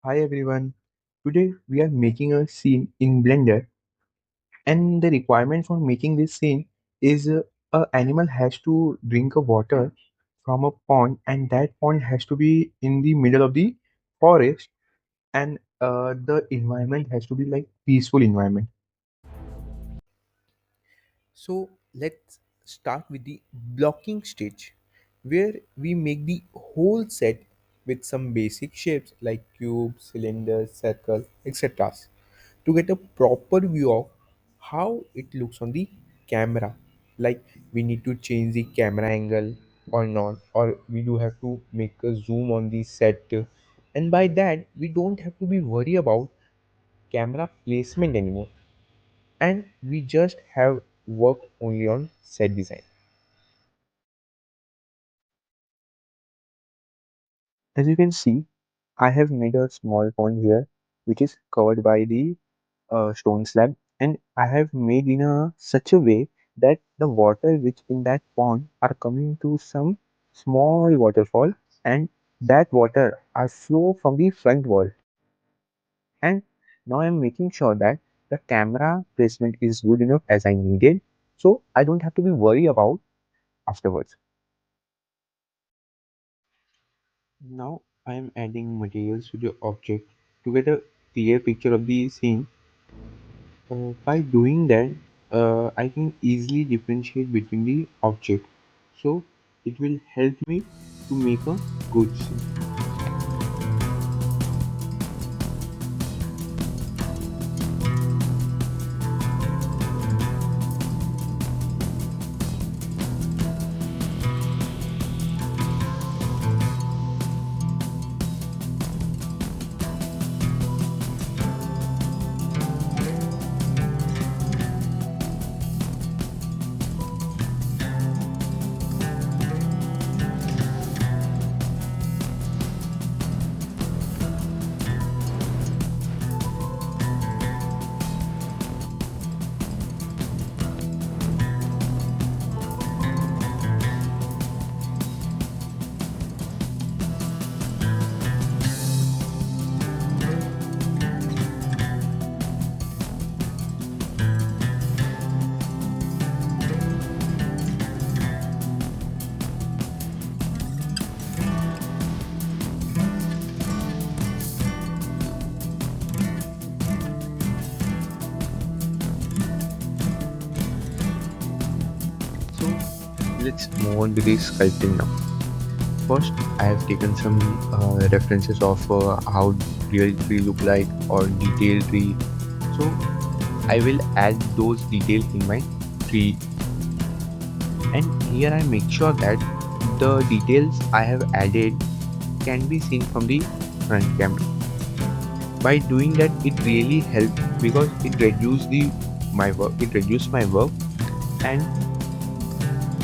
Hi everyone. Today we are making a scene in Blender, and the requirement for making this scene is a animal has to drink a water from a pond, and that pond has to be in the middle of the forest, and the environment has to be like peaceful environment. So let's start with the blocking stage where we make the whole set with some basic shapes like cube, cylinder, circle, etc. to get a proper view of how it looks on the camera. Like we need to change the camera angle or not, or we do have to make a zoom on the set. And by that, we don't have to be worried about camera placement anymore, and we just have work only on set design. As you can see, I have made a small pond here, which is covered by the stone slab, and I have made in a such a way that the water which in that pond are coming to some small waterfall, and that water are flow from the front wall. And now I'm making sure that the camera placement is good enough as I needed, so I don't have to be worried about afterwards. Now I am adding materials to the object to get a clear picture of the scene. By doing that, I can easily differentiate between the object. So it will help me to make a good scene. So let's move on to the sculpting now. First, I have taken some references of how real tree look like or detailed tree. So I will add those details in my tree, and here I make sure that the details I have added can be seen from the front camera. By doing that, it really helps because it reduces the my work. It reduces my work and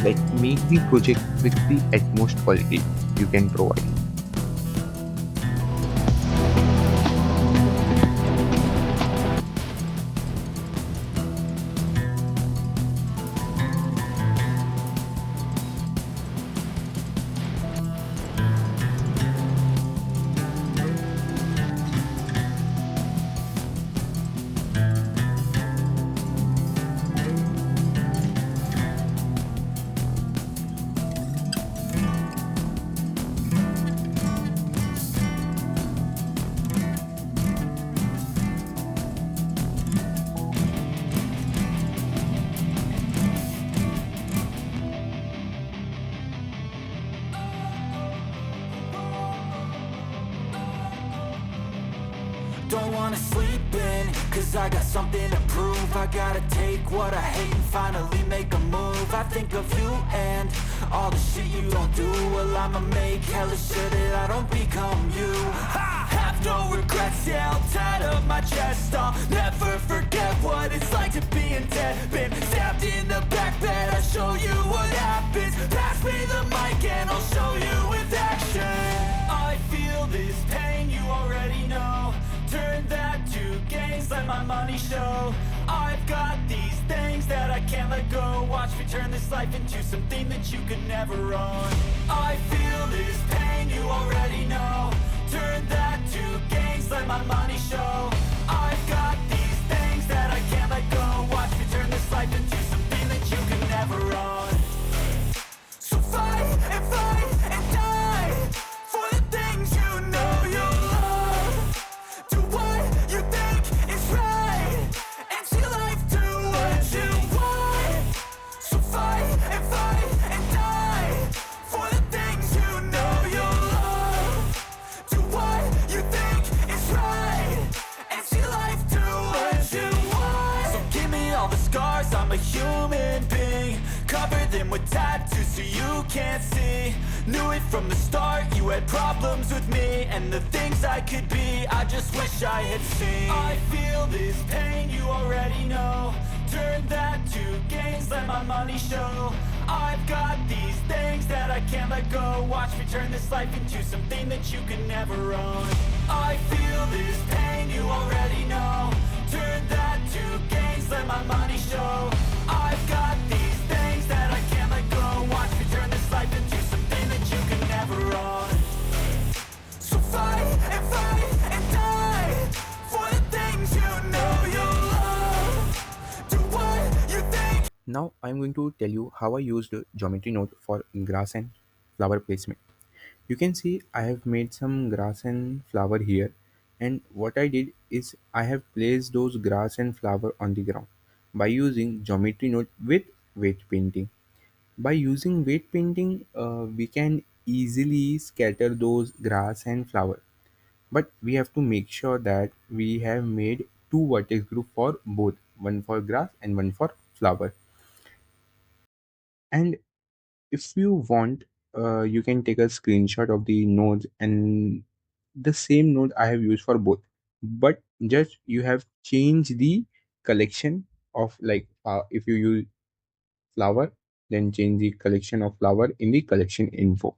like make the project with the utmost quality you can provide. Don't wanna sleep in, cause I got something to prove. I gotta take what I hate and finally make a move. I think of you and all the shit you don't do. Well, I'ma make hella sure that I don't become you. I have no regrets, yeah, I'll tie up my chest. I'll never forget what it's like to be in debt. Been stabbed in the back bed, I'll show you what happens. Pass me the mic and I'll show you with action. I feel this pain, you already know. Turn that to gains, let my money show. I've got these things that I can't let go. Watch me turn this life into something that you could never own. I feel this pain, you already know. Turn that to gains, let can't see. Knew it from the start, you had problems with me and the things I could be, I just wish I had seen. I feel this pain, you already know. Turn that to gains, let my money show. I've got these things that I can't let go. Watch me turn this life into something that you can never own. I feel this pain, you already know. Turn that to gains, let my money show. I've got these things that I can't let go. Watch me turn this life into something that you can never own. So fight and die for the things you know you love. Do what you think. Now I'm going to tell you how I used Geometry Note for grass and flower placement. You can see I have made some grass and flower here, and what I did is I have placed those grass and flower on the ground by using Geometry Note with weight painting. By using weight painting, we can easily scatter those grass and flower, but we have to make sure that we have made two vertex group for both, one for grass and one for flower. And if you want, you can take a screenshot of the nodes, and the same node I have used for both, but just you have changed the collection of, like, if you use flower, then change the collection of flower in the collection info.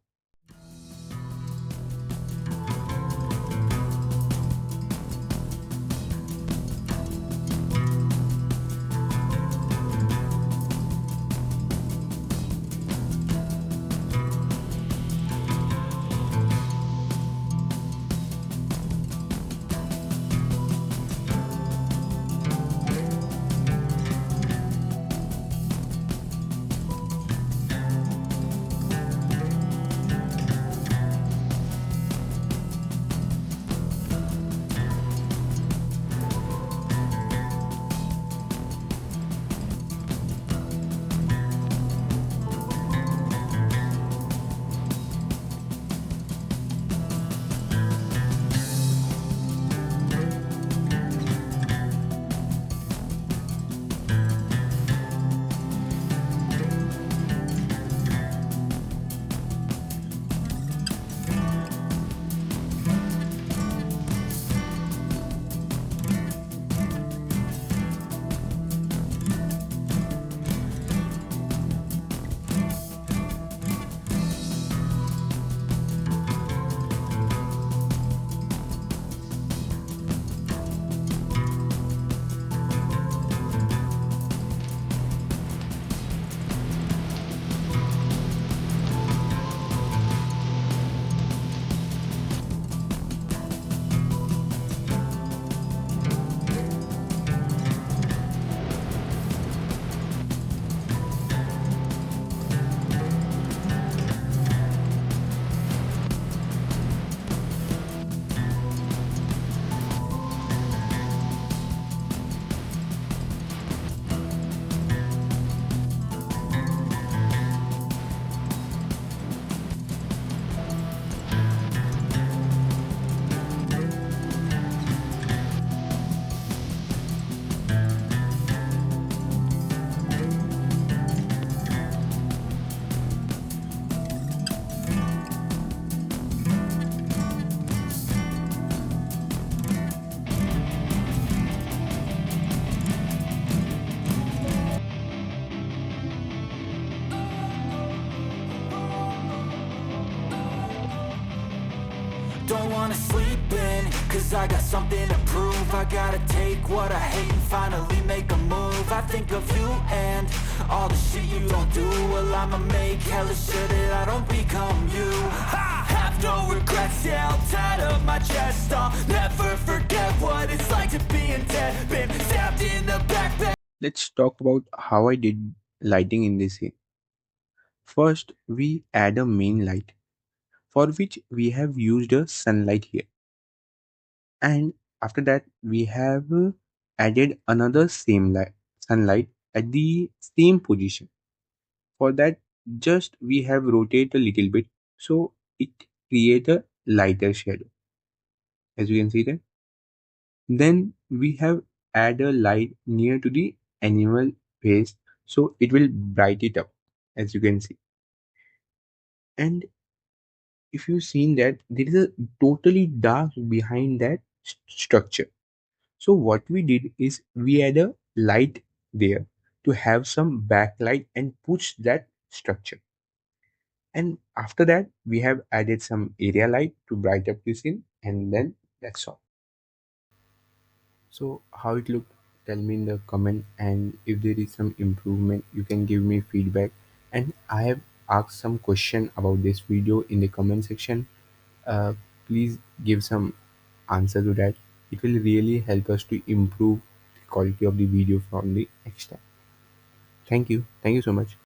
Don't wanna sleep in, cause I got something to prove. I gotta take what I hate and finally make a move. I think of you and all the shit you don't do. Well, I'ma make hella sure that I don't become you. I have no regrets, yeah, I'll tie up my chest. I'll never forget what it's like to be in debt. Been stabbed in the back, Let's talk about how I did lighting in this scene. First, we add a main light, for which we have used a sunlight here, and after that we have added another same light sunlight at the same position. For that, just we have rotate a little bit, so it create a lighter shadow, as you can see there. Then we have add a light near to the animal face, so it will bright it up, as you can see. And if you've seen that, there is a totally dark behind that structure. So what we did is we add a light there to have some backlight and push that structure. And after that, we have added some area light to bright up the scene, and then that's all. So how it look? Tell me in the comment, and if there is some improvement, you can give me feedback. And I have asked some question about this video in the comment section. Please give some answer to that. It will really help us to improve the quality of the video from the next time. Thank you. Thank you so much.